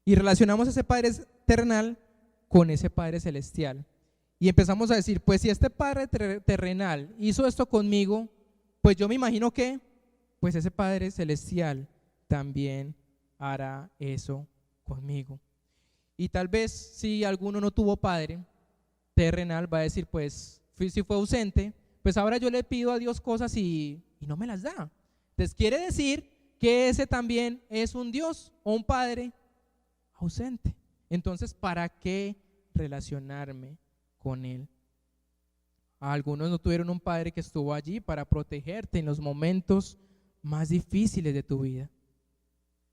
Y relacionamos ese Padre terrenal con ese Padre celestial. Y empezamos a decir, pues si este Padre terrenal hizo esto conmigo, pues yo me imagino que pues ese Padre celestial también hará eso conmigo. Y tal vez si alguno no tuvo padre terrenal, va a decir, pues si fue ausente, pues ahora yo le pido a Dios cosas y no me las da. Entonces quiere decir que ese también es un Dios o un padre ausente. Entonces, ¿para qué relacionarme con Él? Algunos no tuvieron un padre que estuvo allí para protegerte en los momentos más difíciles de tu vida.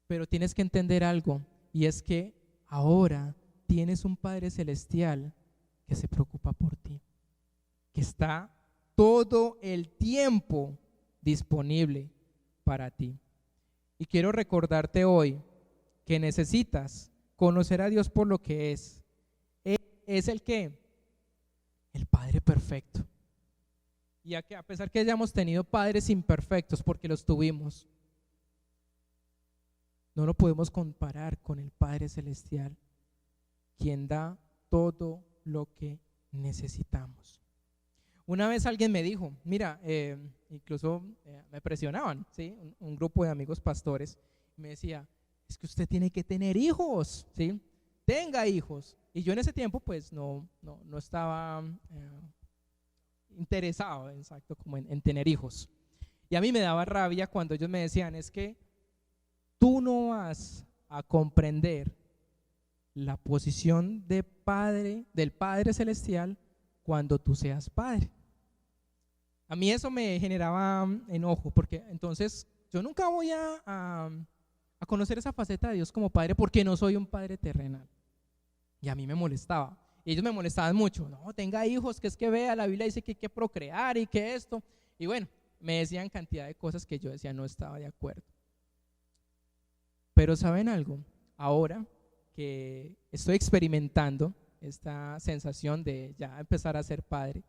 Pero tienes que entender algo, y es que ahora tienes un Padre Celestial que se preocupa por ti, que está todo el tiempo disponible para ti. Y quiero recordarte hoy que necesitas conocer a Dios por lo que es. Él es el Padre perfecto. Y a pesar que hayamos tenido padres imperfectos, porque los tuvimos, no lo podemos comparar con el Padre Celestial, quien da todo lo que necesitamos. Una vez alguien me dijo, mira, incluso me presionaban, ¿sí? Un grupo de amigos pastores, me decía, es que usted tiene que tener hijos, ¿sí? Tenga hijos. Y yo en ese tiempo pues no estaba interesado, exacto, como en tener hijos. Y a mí me daba rabia cuando ellos me decían, es que tú no vas a comprender la posición de padre, del Padre Celestial, cuando tú seas padre. A mí eso me generaba enojo, porque entonces yo nunca voy a conocer esa faceta de Dios como padre, porque no soy un padre terrenal. Y a mí me molestaba. Y ellos me molestaban mucho. No, tenga hijos, que es que vea, la Biblia dice que hay que procrear y que esto. Y bueno, me decían cantidad de cosas que yo decía no estaba de acuerdo. Pero ¿saben algo? Ahora que estoy experimentando esta sensación de ya empezar a ser padre,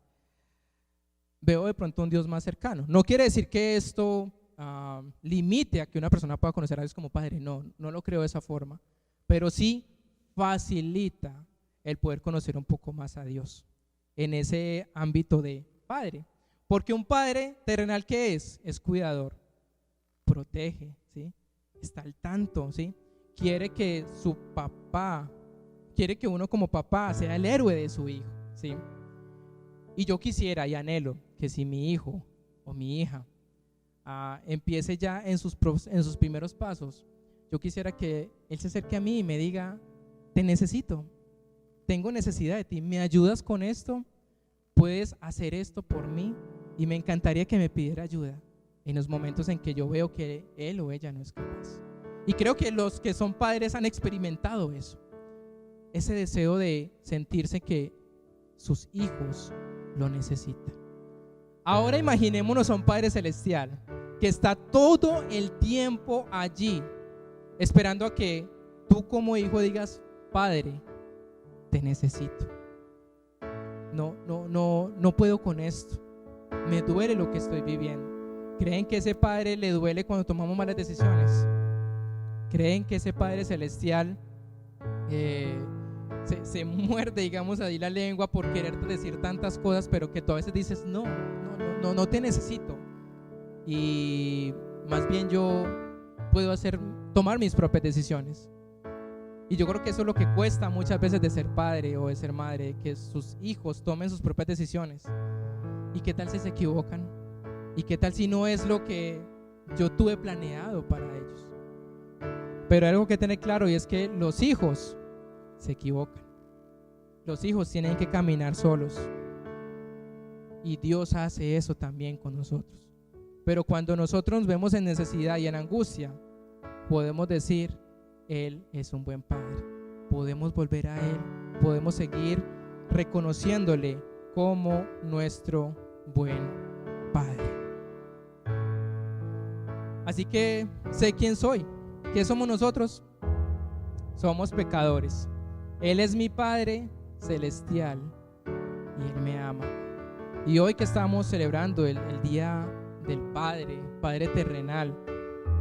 veo de pronto un Dios más cercano. No quiere decir que esto limite a que una persona pueda conocer a Dios como padre, no lo creo de esa forma, pero sí facilita el poder conocer un poco más a Dios en ese ámbito de padre, porque un padre terrenal, ¿qué es? Es cuidador, protege, ¿sí? Está al tanto, ¿sí? Quiere que su papá, quiere que uno como papá sea el héroe de su hijo, ¿sí? Y yo quisiera y anhelo que si mi hijo o mi hija empiece ya en sus primeros pasos, yo quisiera que él se acerque a mí y me diga, te necesito, tengo necesidad de ti, ¿me ayudas con esto? ¿Puedes hacer esto por mí? Y me encantaría que me pidiera ayuda en los momentos en que yo veo que él o ella no es capaz. Y creo que los que son padres han experimentado eso, ese deseo de sentirse que sus hijos lo necesitan. Ahora imaginémonos a un Padre Celestial que está todo el tiempo allí, esperando a que tú como hijo digas, Padre, te necesito. No puedo con esto. Me duele lo que estoy viviendo. ¿Creen que ese Padre le duele cuando tomamos malas decisiones? ¿Creen que ese Padre Celestial se muerde, digamos, ahí la lengua por querer decir tantas cosas, pero que tú a veces dices, no te necesito? Y más bien yo puedo tomar mis propias decisiones. Y yo creo que eso es lo que cuesta muchas veces de ser padre o de ser madre, que sus hijos tomen sus propias decisiones. ¿Y qué tal si se equivocan? ¿Y qué tal si no es lo que yo tuve planeado para ellos? Pero hay algo que tener claro, y es que los hijos se equivocan. Los hijos tienen que caminar solos. Y Dios hace eso también con nosotros. Pero cuando nosotros nos vemos en necesidad y en angustia, podemos decir, Él es un buen Padre. Podemos volver a Él. Podemos seguir reconociéndole como nuestro buen Padre. Así que sé quién soy. ¿Qué somos nosotros? Somos pecadores. Él es mi Padre celestial y Él me ama. Y hoy que estamos celebrando el Día del Padre terrenal,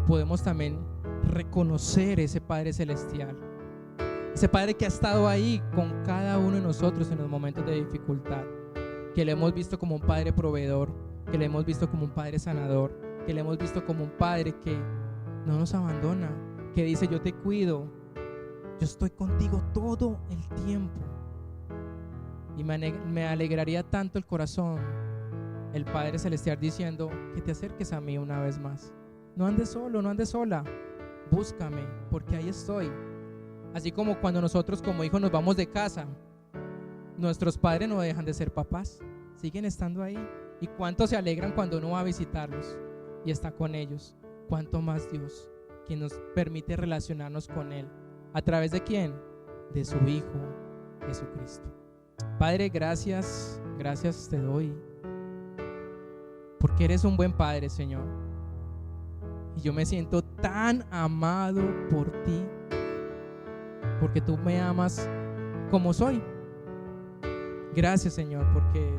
podemos también reconocer ese Padre celestial, ese Padre que ha estado ahí con cada uno de nosotros en los momentos de dificultad, que le hemos visto como un Padre proveedor, que le hemos visto como un Padre sanador, que le hemos visto como un Padre que no nos abandona, que dice, yo te cuido, Yo estoy contigo todo el tiempo. Y me alegraría tanto el corazón, el Padre Celestial diciendo que te acerques a mí una vez más. No andes solo, no andes sola. Búscame, porque ahí estoy. Así como cuando nosotros como hijos nos vamos de casa, nuestros padres no dejan de ser papás, siguen estando ahí. Y cuánto se alegran cuando uno va a visitarlos y está con ellos. Cuánto más Dios, quien nos permite relacionarnos con Él. ¿A través de quién? De su Hijo Jesucristo. Padre, gracias te doy, porque eres un buen Padre, Señor. Y yo me siento tan amado por ti, porque tú me amas como soy. Gracias, Señor, porque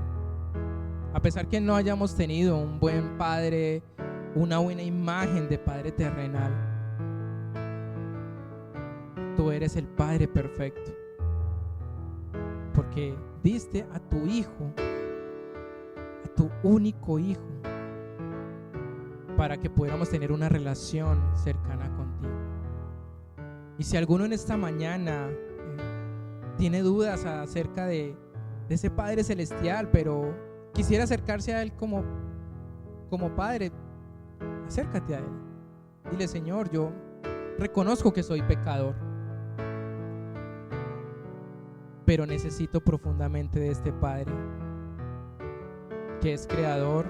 a pesar que no hayamos tenido un buen Padre, una buena imagen de Padre terrenal, tú eres el Padre perfecto, porque diste a tu Hijo, a tu único Hijo, para que pudiéramos tener una relación cercana contigo. Y si alguno en esta mañana tiene dudas acerca de ese Padre Celestial, pero quisiera acercarse a Él como Padre, acércate a Él. Dile: Señor, yo reconozco que soy pecador, pero necesito profundamente de este Padre, que es creador,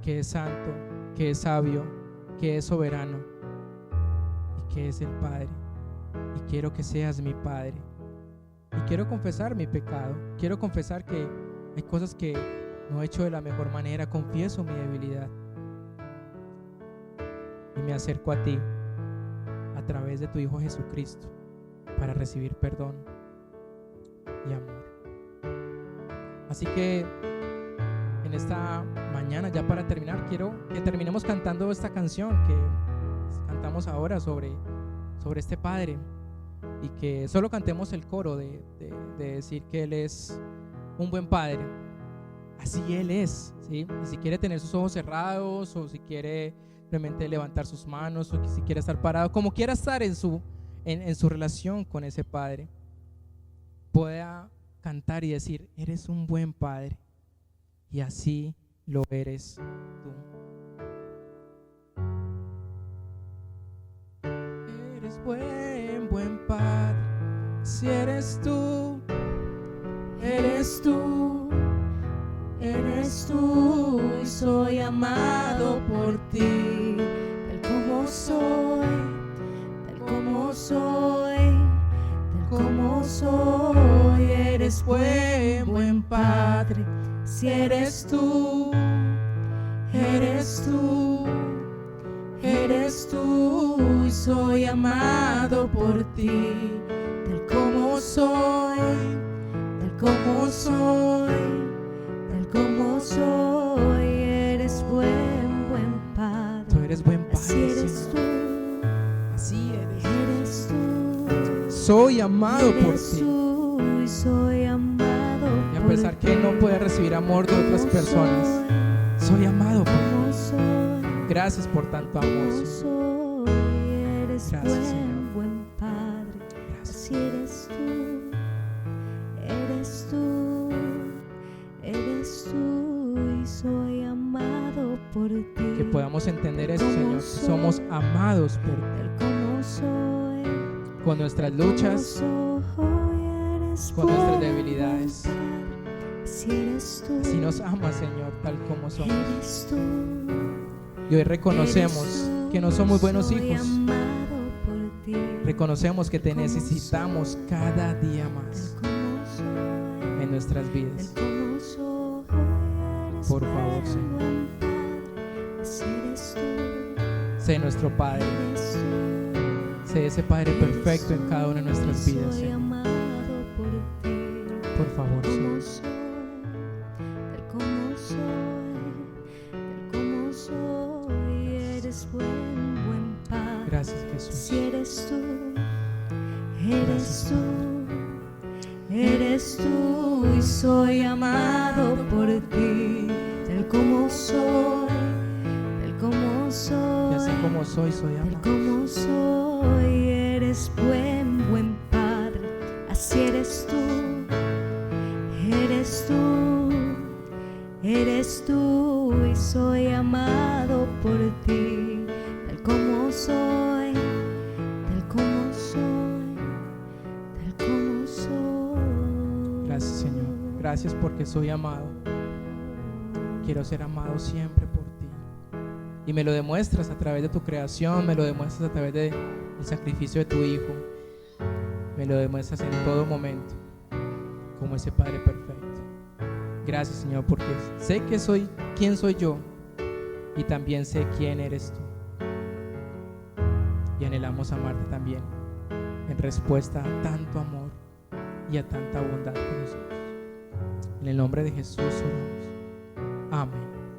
que es santo, que es sabio, que es soberano y que es el Padre. Y quiero que seas mi Padre. Y quiero confesar mi pecado. Quiero confesar que hay cosas que no he hecho de la mejor manera. Confieso mi debilidad. Y me acerco a ti a través de tu Hijo Jesucristo para recibir perdón y amor. Así que en esta mañana, ya para terminar, quiero que terminemos cantando esta canción que cantamos ahora sobre este Padre, y que solo cantemos el coro de decir que Él es un buen Padre. Así Él es, ¿sí? Y si quiere tener sus ojos cerrados, o si quiere realmente levantar sus manos, o si quiere estar parado, como quiera estar en su relación con ese Padre, pueda cantar y decir: eres un buen Padre. Y así lo eres tú. Eres buen Padre, si eres tú, eres tú, eres tú, y soy amado por ti, tal como soy, tal como soy, tal como soy. Eres buen Padre, si eres tú, eres tú, eres tú, y soy amado por ti, tal como soy, tal como soy, tal como soy. Eres buen Padre. Tú eres buen Padre. Así eres tú. Así eres tú. Soy amado por ti. Y soy amado. Y a pesar que no puedes recibir amor de otras personas, soy amado por ti. Gracias por tanto amor, Señor. Gracias, Señor. Buen Padre, Gracias. así eres tú, eres tú, eres tú, y soy amado por ti. Que podamos entender eso, Señor, que somos amados por ti. Tal como soy, Con nuestras luchas, con nuestras debilidades. así eres tú, Así nos ama, Señor, tal como somos. eres tú. Y hoy reconocemos que no somos buenos Soy hijos. amado por ti. Reconocemos que te necesitamos cada día más Tal como soy, en nuestras vidas. tal como soy, eres Por favor, Señor. buen Padre, así eres tú, Sé nuestro Padre. eres tú. Sé ese Padre perfecto en cada una de nuestras vidas, Soy Señor. amado por ti, Por favor, como Señor. soy, tal como soy, tal como soy. Eres buen Padre. Gracias, Jesús. Si eres tú, Gracias, eres tú, eres tú, y soy amado por ti, tal como soy, tal como soy. Y así como soy Tal amado. como soy, eres buen eres tú y soy amado por ti, tal como soy, tal como soy, tal como soy. Gracias, Señor. Gracias porque soy amado. Quiero ser amado siempre por ti. Y me lo demuestras a través de tu creación, me lo demuestras a través del sacrificio de tu Hijo. Me lo demuestras en todo momento como ese Padre perfecto. Gracias, Señor, porque sé que soy quién soy yo y también sé quién eres tú. Y anhelamos amarte también en respuesta a tanto amor y a tanta bondad con nosotros. En el nombre de Jesús oramos. Amén.